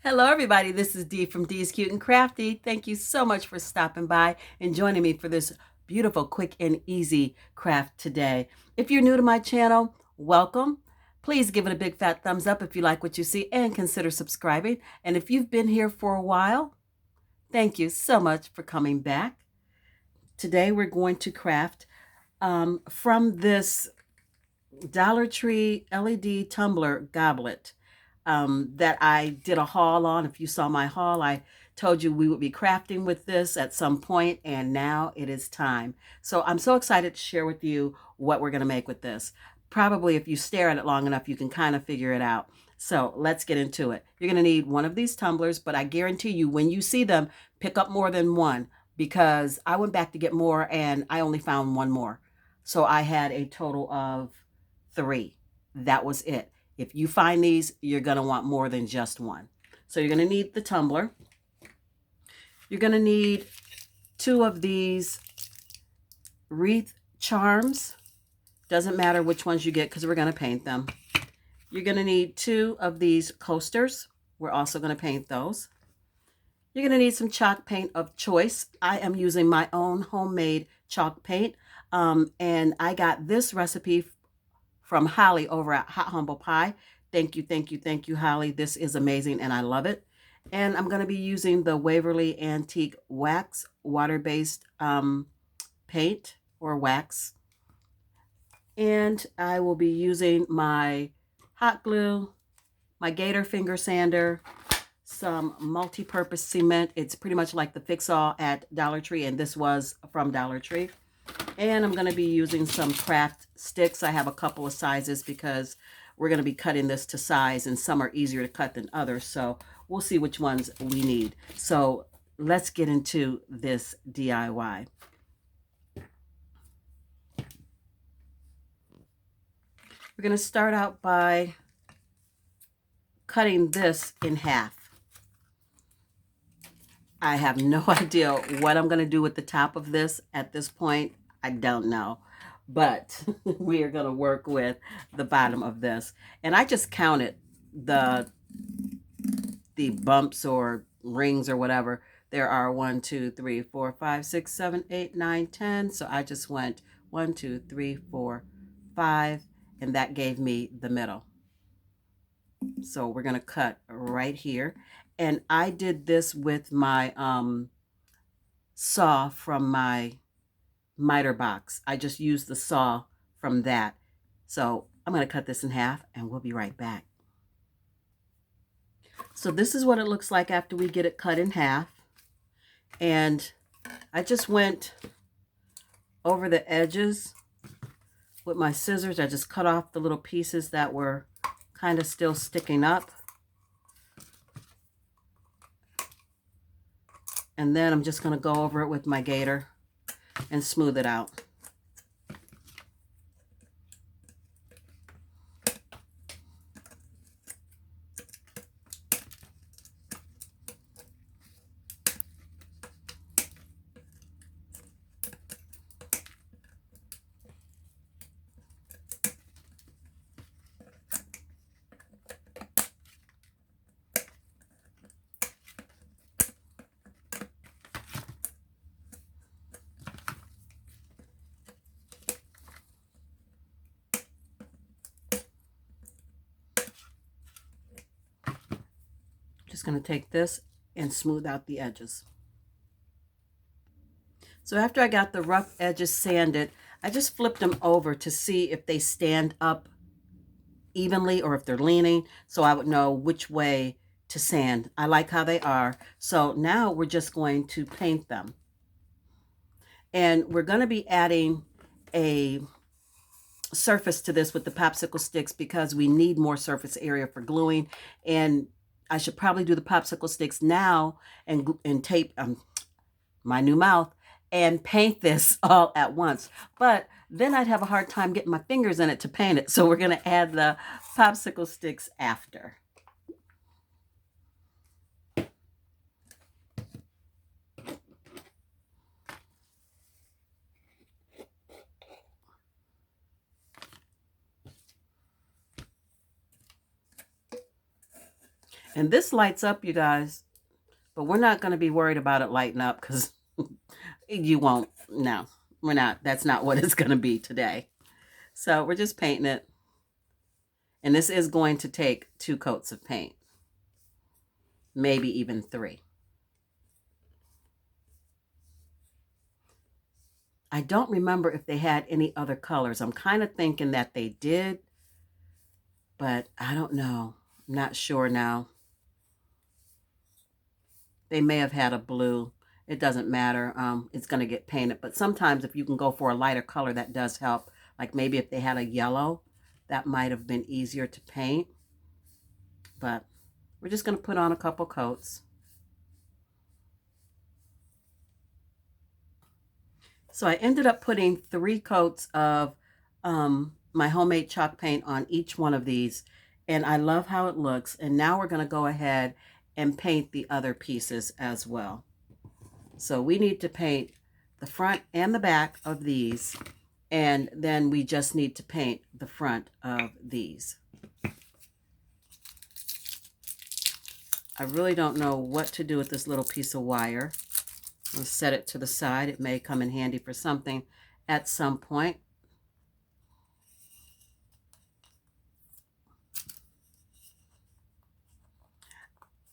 Hello, everybody. This is Dee from Dee's Cute and Crafty. Thank you so much for stopping by and joining me for this beautiful, quick, and easy craft today. If you're new to my channel, welcome. Please give it a big fat thumbs up if you like what you see and consider subscribing. And if you've been here for a while, thank you so much for coming back. Today we're going to craft from this Dollar Tree LED tumbler goblet that I did a haul on. If you saw my haul, I told you we would be crafting with this at some point, and now it is time. So I'm so excited to share with you what we're going to make with this. Probably if you stare at it long enough, you can kind of figure it out. So let's get into it. You're going to need one of these tumblers, but I guarantee you when you see them, pick up more than one, because I went back to get more and I only found one more. So I had a total of three. That was it. If you find these, you're going to want more than just one. So you're going to need the tumbler. You're going to need two of these wreath charms. Doesn't matter which ones you get because we're going to paint them. You're going to need two of these coasters. We're also going to paint those. You're going to need some chalk paint of choice. I am using my own homemade chalk paint. And I got this recipe from Holly over at Hot Humble Pie. Thank you, thank you, thank you, Holly. This is amazing and I love it. And I'm going to be using the Waverly Antique Wax water-based paint or wax. And I will be using my hot glue, my Gator finger sander, some multi-purpose cement. It's pretty much like the fix-all at Dollar Tree, and this was from Dollar Tree. And I'm going to be using some craft sticks. I have a couple of sizes because we're going to be cutting this to size, and some are easier to cut than others. So we'll see which ones we need. So let's get into this DIY. We're going to start out by cutting this in half. I have no idea what I'm going to do with the top of this at this point. I don't know, but we are going to work with the bottom of this. And I just counted the bumps or rings or whatever. There are 1, 2, 3, 4, 5, 6, 7, 8, 9, 10. So I just went 1, 2, 3, 4, 5, and that gave me the middle. So we're going to cut right here. And I did this with my saw from my miter box. I just used the saw from that. So I'm going to cut this in half and we'll be right back. So this is what it looks like after we get it cut in half. And I just went over the edges with my scissors. I just cut off the little pieces that were kind of still sticking up. And then I'm just going to go over it with my gator and smooth it out. Just going to take this and smooth out the edges. So after I got the rough edges sanded, I just flipped them over to see if they stand up evenly or if they're leaning, so I would know which way to sand. I like how they are. So now we're just going to paint them. And we're going to be adding a surface to this with the popsicle sticks because we need more surface area for gluing. And I should probably do the popsicle sticks now and tape my new mouth and paint this all at once. But then I'd have a hard time getting my fingers in it to paint it. So we're going to add the popsicle sticks after. And this lights up, you guys, but we're not going to be worried about it lighting up because you won't. No, we're not. That's not what it's going to be today. So we're just painting it. And this is going to take 2 coats of paint, maybe even 3. I don't remember if they had any other colors. I'm kind of thinking that they did, but I don't know. I'm not sure now. They may have had a blue. It doesn't matter. It's going to get painted. But sometimes if you can go for a lighter color, that does help. Like maybe if they had a yellow, that might have been easier to paint. But we're just going to put on a couple coats. So I ended up putting 3 coats of my homemade chalk paint on each one of these. And I love how it looks. And now we're going to go ahead and paint the other pieces as well. So we need to paint the front and the back of these. And then we just need to paint the front of these. I really don't know what to do with this little piece of wire. I'll set it to the side. It may come in handy for something at some point.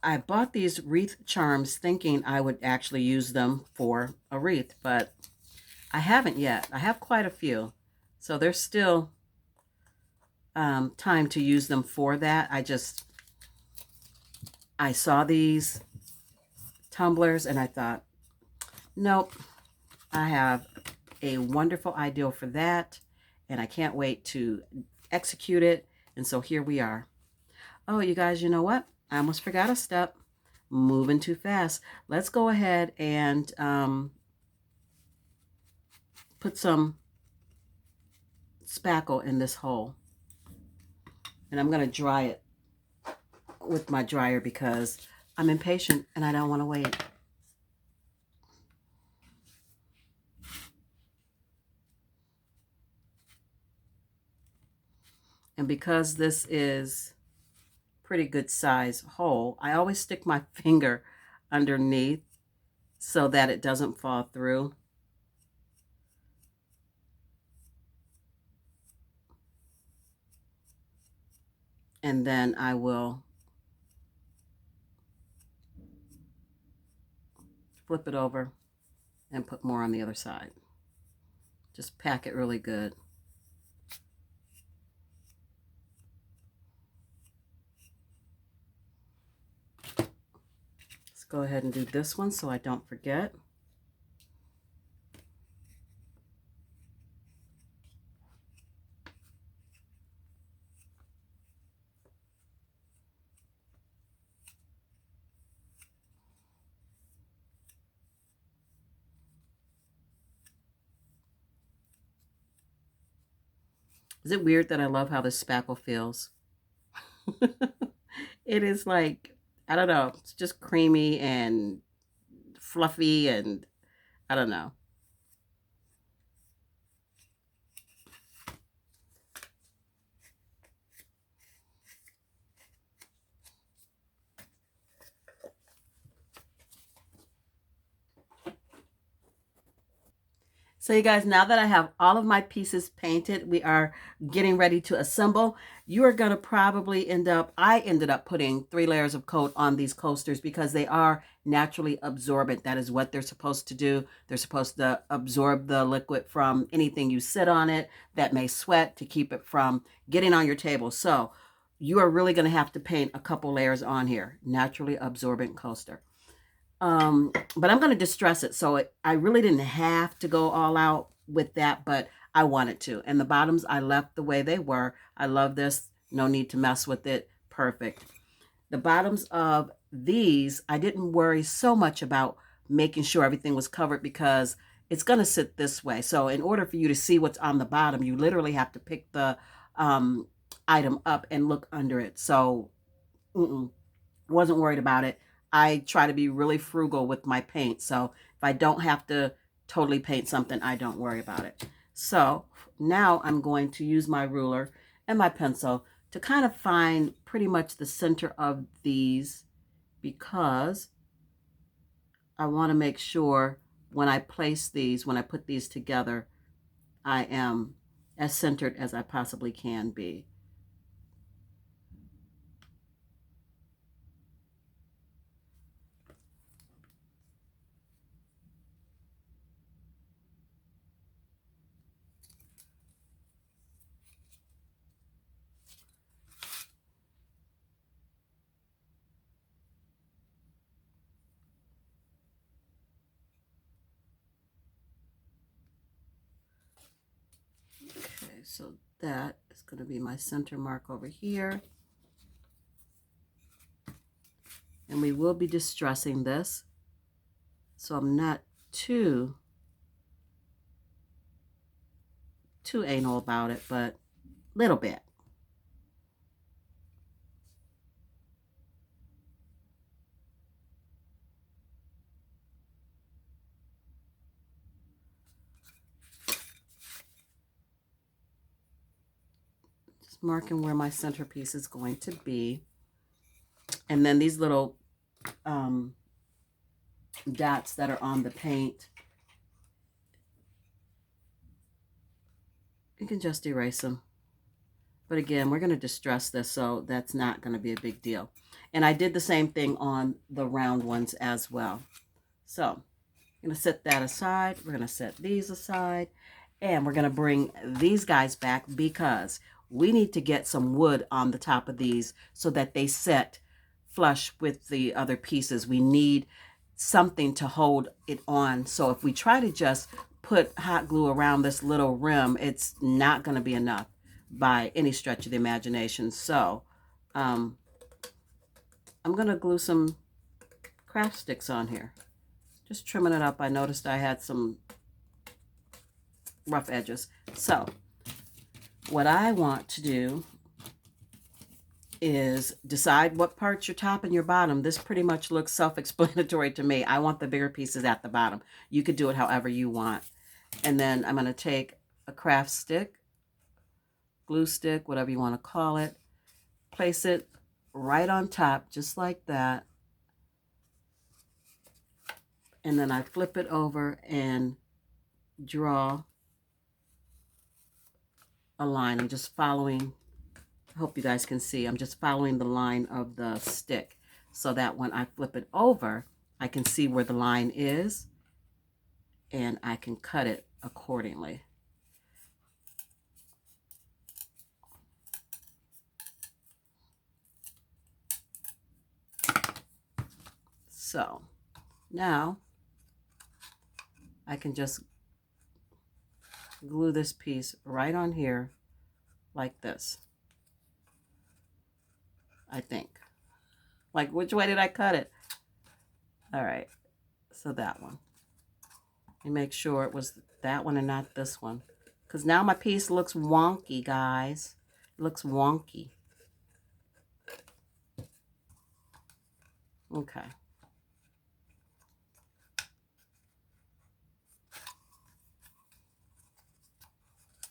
I bought these wreath charms thinking I would actually use them for a wreath, but I haven't yet. I have quite a few, so there's still time to use them for that. I saw these tumblers and I thought, nope, I have a wonderful idea for that, and I can't wait to execute it. And so here we are. Oh, you guys, you know what? I almost forgot a step. Moving too fast. Let's go ahead and put some spackle in this hole. And I'm going to dry it with my dryer because I'm impatient and I don't want to wait. And because this is pretty good size hole, I always stick my finger underneath so that it doesn't fall through. And then I will flip it over and put more on the other side. Just pack it really good. Go ahead and do this one so I don't forget. Is it weird that I love how this spackle feels? It is like, I don't know, it's just creamy and fluffy and I don't know. So you guys, now that I have all of my pieces painted, we are getting ready to assemble. You are going to probably I ended up putting 3 layers of coat on these coasters because they are naturally absorbent. That is what they're supposed to do. They're supposed to absorb the liquid from anything you sit on it that may sweat to keep it from getting on your table. So you are really going to have to paint a couple layers on here. Naturally absorbent coaster. But I'm going to distress it. So I really didn't have to go all out with that, but I wanted to. And the bottoms, I left the way they were. I love this. No need to mess with it. Perfect. The bottoms of these, I didn't worry so much about making sure everything was covered because it's going to sit this way. So in order for you to see what's on the bottom, you literally have to pick the item up and look under it. So wasn't worried about it. I try to be really frugal with my paint. So if I don't have to totally paint something, I don't worry about it. So now I'm going to use my ruler and my pencil to kind of find pretty much the center of these, because I want to make sure when I place these, when I put these together, I am as centered as I possibly can be. Okay, so that is going to be my center mark over here. And we will be distressing this, so I'm not too anal about it, but a little bit. Just marking where my centerpiece is going to be. And then these little dots that are on the paint, you can just erase them. But again, we're going to distress this, so that's not going to be a big deal. And I did the same thing on the round ones as well. So I'm going to set that aside. We're going to set these aside. And we're going to bring these guys back because we need to get some wood on the top of these so that they set flush with the other pieces. We need something to hold it on. So if we try to just put hot glue around this little rim, it's not going to be enough by any stretch of the imagination. So I'm going to glue some craft sticks on here. Just trimming it up. I noticed I had some rough edges. So what I want to do is decide what parts your top and your bottom. This pretty much looks self-explanatory to me. I want the bigger pieces at the bottom. You could do it however you want. And then I'm going to take a craft stick, glue stick, whatever you want to call it, place it right on top, just like that. And then I flip it over and draw a line. I'm just following, I hope you guys can see, I'm just following the line of the stick so that when I flip it over, I can see where the line is and I can cut it accordingly. So now I can just glue this piece right on here like this. I think. Like, which way did I cut it? All right, so that one. And make sure it was that one and not this one. Because now my piece looks wonky, guys. It looks wonky. Okay.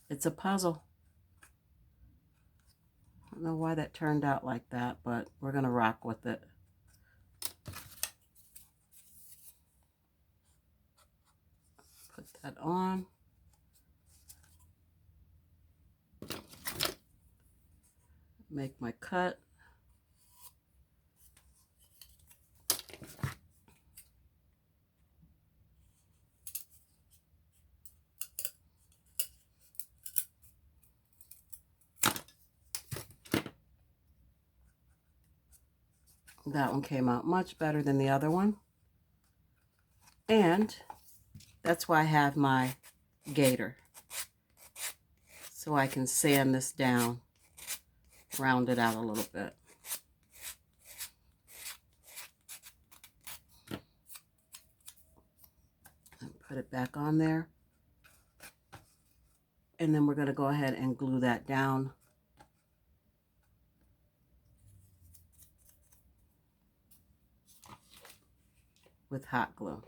It's a puzzle. I don't know why that turned out like that, but we're going to rock with it. Put that on. Make my cut. That one came out much better than the other one. And that's why I have my gator. So I can sand this down, round it out a little bit. And put it back on there. And then we're going to go ahead and glue that down. With hot glue.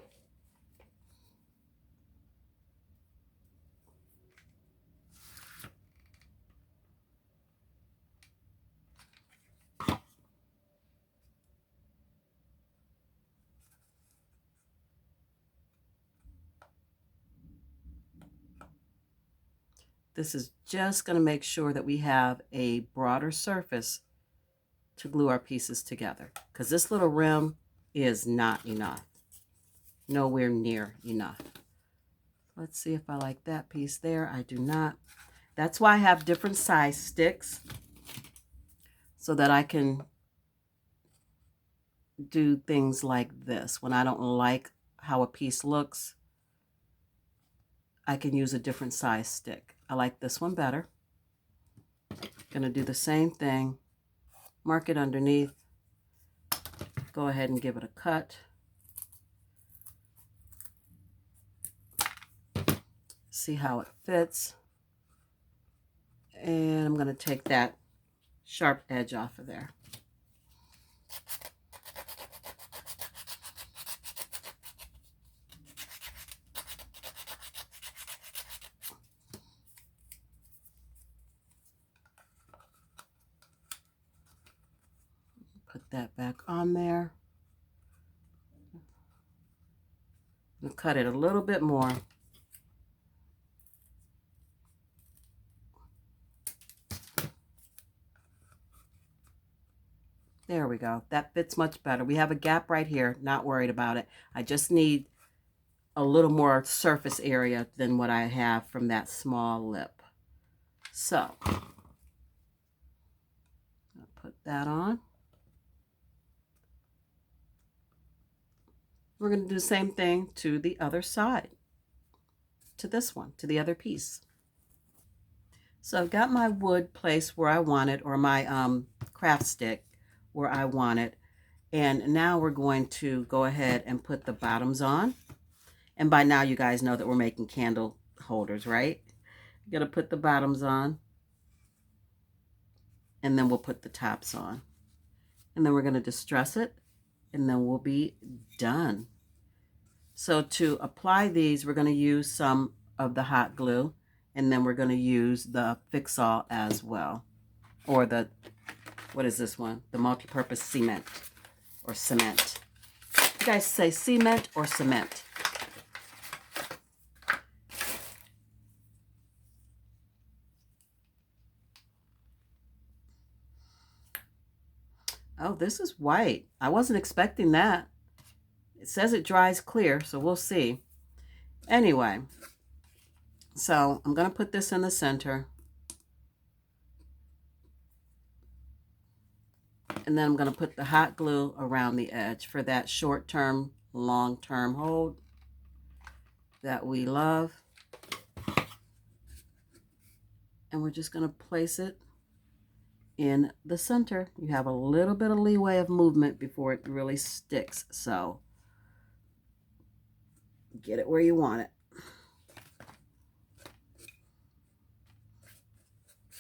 This is just going to make sure that we have a broader surface to glue our pieces together, because this little rim is not enough. Nowhere near enough. Let's see if I like that piece there. I do not. That's why I have different size sticks, so that I can do things like this. When I don't like how a piece looks, I can use a different size stick. I like this one better. Gonna do the same thing. Mark it underneath. Go ahead and give it a cut. See how it fits. And I'm gonna take that sharp edge off of there. Put that back on there. And cut it a little bit more. There we go. That fits much better. We have a gap right here. Not worried about it. I just need a little more surface area than what I have from that small lip. So, I'll put that on. We're going to do the same thing to the other side, to this one, to the other piece. So I've got my wood placed where I want it, or my craft stick where I want it. And now we're going to go ahead and put the bottoms on. And by now you guys know that we're making candle holders, right? You're going to put the bottoms on. And then we'll put the tops on. And then we're going to distress it. And then we'll be done. So to apply these, we're going to use some of the hot glue. And then we're going to use the Fix-All as well. Or the, what is this one? The multi-purpose cement. Or cement. You guys say cement or cement? Oh, this is white. I wasn't expecting that. It says it dries clear, so we'll see. Anyway, so I'm going to put this in the center. And then I'm going to put the hot glue around the edge for that short-term, long-term hold that we love. And we're just going to place it in the center. You have a little bit of leeway of movement before it really sticks. So get it where you want it.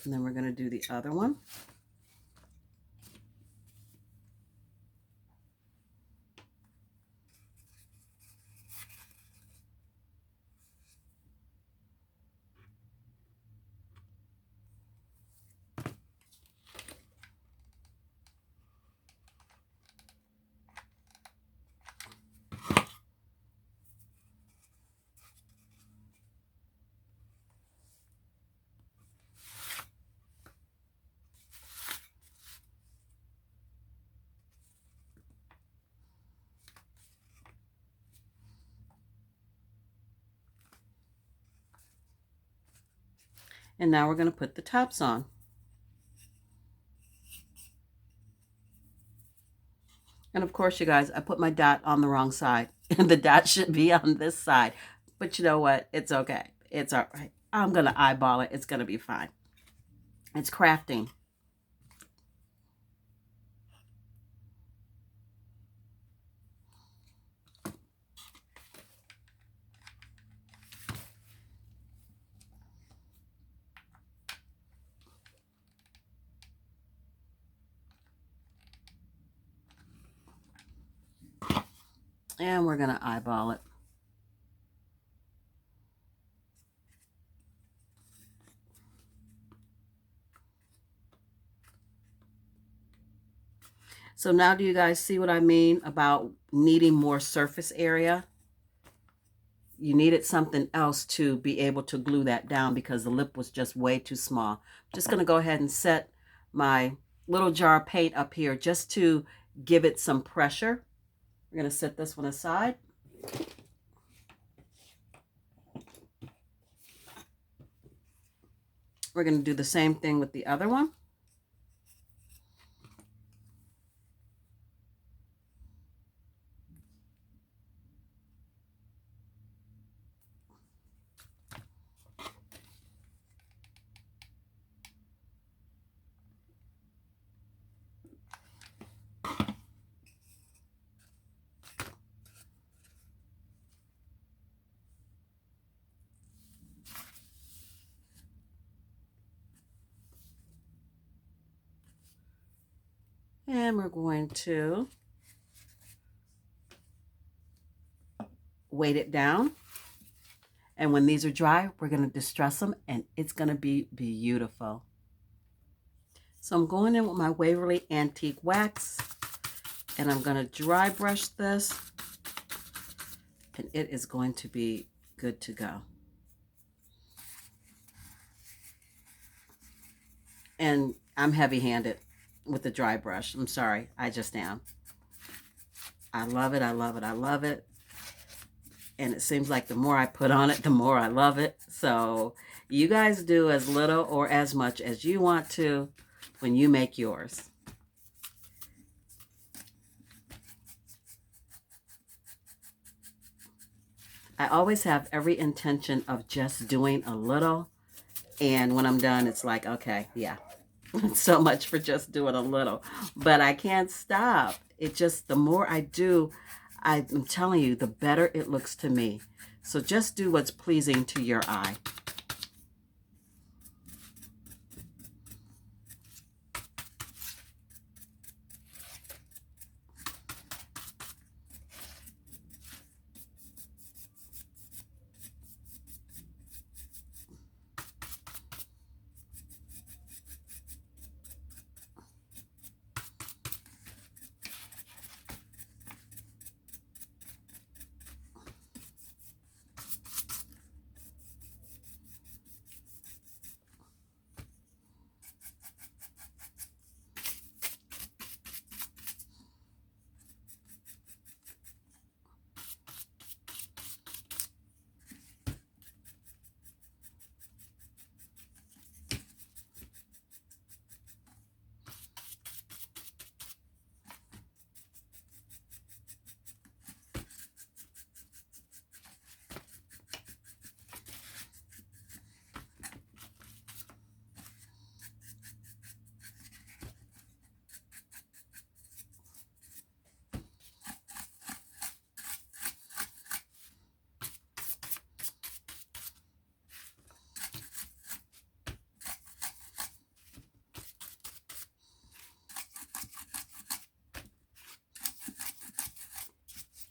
And then we're going to do the other one. And now we're going to put the tops on. And of course, you guys, I put my dot on the wrong side. And the dot should be on this side. But you know what? It's okay. It's all right. I'm going to eyeball it. It's going to be fine. It's crafting. And we're going to eyeball it. So now do you guys see what I mean about needing more surface area? you needed something else to be able to glue that down because the lip was just way too small. I'm just going to go ahead and set my little jar of paint up here just to give it some pressure. We're going to set this one aside. We're going to do the same thing with the other one. And we're going to weight it down. And when these are dry, we're going to distress them and it's going to be beautiful. So I'm going in with my Waverly Antique Wax and I'm going to dry brush this and it is going to be good to go. And I'm heavy-handed with the dry brush. I'm sorry, I just am. I love it, I love it, I love it. And it seems like the more I put on it, the more I love it. So you guys do as little or as much as you want to when you make yours. I always have every intention of just doing a little. And when I'm done, it's like, okay, yeah, so much for just doing a little. But I can't stop. It just, the more I do, I'm telling you, the better it looks to me. So just do what's pleasing to your eye.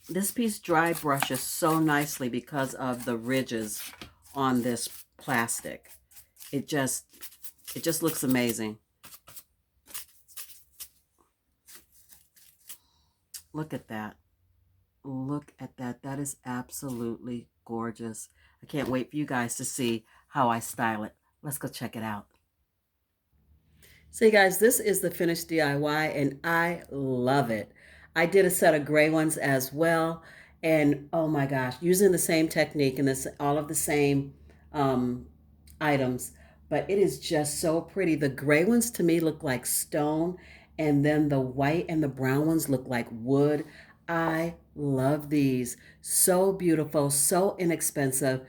This piece dry brushes so nicely because of the ridges on this plastic. It just looks amazing. Look at that. Look at that. That is absolutely gorgeous. I can't wait for you guys to see how I style it. Let's go check it out. So you guys, this is the finished DIY and I love it. I did a set of gray ones as well. And oh my gosh, using the same technique and this all of the same um, items, but it is just so pretty. The gray ones to me look like stone, and then the white and the brown ones look like wood. I love these. So beautiful, so inexpensive.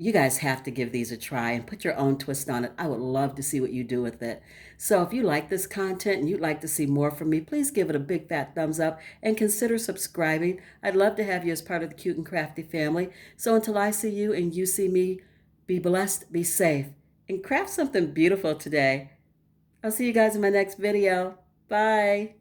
You guys have to give these a try and put your own twist on it. I would love to see what you do with it. So if you like this content and you'd like to see more from me, please give it a big fat thumbs up and consider subscribing. I'd love to have you as part of the Cute and Crafty family. So until I see you and you see me, be blessed, be safe, and craft something beautiful today. I'll see you guys in my next video. Bye.